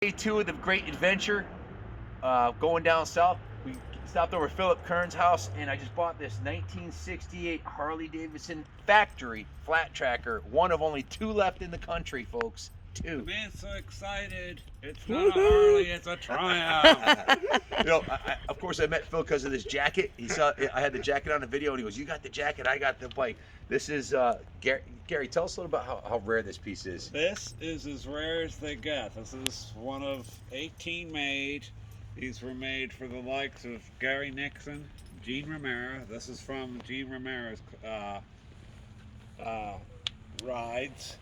Day 2 of the great adventure, going down south. We stopped over at Philip Kern's house, and I just bought this 1968 Harley Davidson factory flat tracker. One of only 2 left in the country, folks. 2. The man's so excited. It's not a Harley, it's a Triumph. Of course, I met Phil because of this jacket. He saw I had the jacket on the video, and he goes, "You got the jacket, I got the bike." This is Gary. Tell us a little about how rare this piece is. This is as rare as they get. This is one of 18 made. These were made for the likes of Gary Nixon, Romero. This is from Romero's rides.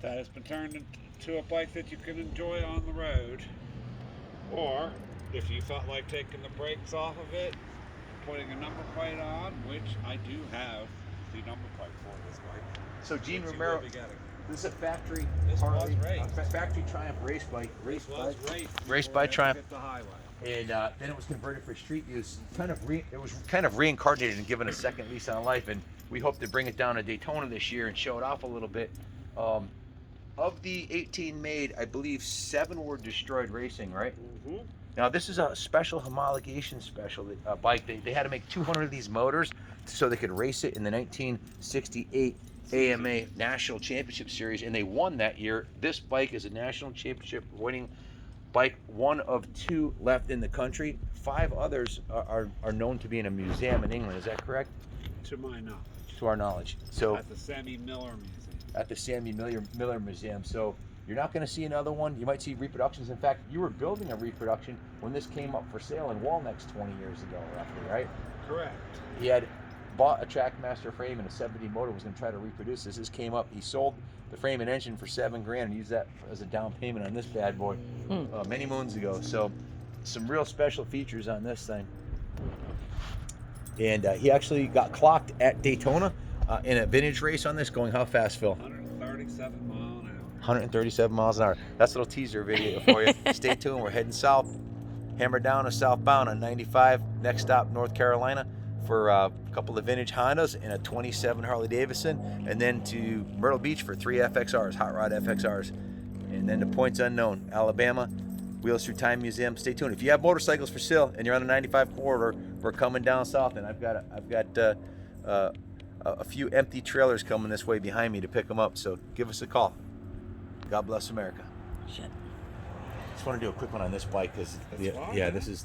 That has been turned into a bike that you can enjoy on the road. Or, if you felt like taking the brakes off of it, putting a number plate on, which I do have the number plate for this bike. So Romero, this is a factory Harley, factory Triumph race bike. Raced by Triumph. The highway. And then it was converted for street use. It was kind of reincarnated and given a second lease on life. And we hope to bring it down to Daytona this year and show it off a little bit. Of the 18 made, I believe 7 were destroyed racing, right? Mm-hmm. Now this is a special homologation bike. They had to make 200 of these motors so they could race it in the 1968 AMA National Championship Series, and they won that year. This bike is a national championship winning bike, one of 2 left in the country. 5 others are known to be in a museum in England. Is that correct? To my knowledge. To our knowledge. So at the Sammy Miller Museum. At the Sammy Miller Museum. So you're not going to see another one. You might see reproductions. In fact, you were building a reproduction when this came up for sale in Walnex 20 years ago, roughly, right? Correct. He had bought a Trackmaster frame and a 70 motor, was going to try to reproduce this. This came up. He sold the frame and engine for $7 grand and used that as a down payment on this bad boy many moons ago. So some real special features on this thing. And he actually got clocked at Daytona in a vintage race on this, going how fast, Phil? 137 miles an hour. 137 miles an hour. That's a little teaser video for you. Stay tuned. We're heading south, hammer down to southbound on 95. Next stop, North Carolina, for a couple of vintage Hondas and a 27 Harley Davidson, and then to Myrtle Beach for 3 FXRs, hot rod FXRs, and then to points unknown, Alabama, Wheels Through Time Museum. Stay tuned. If you have motorcycles for sale and you're on the 95 corridor, we're coming down south, and I've got a few empty trailers coming this way behind me to pick them up. So give us a call. God bless America. Shit. Just want to do a quick one on this bike because this is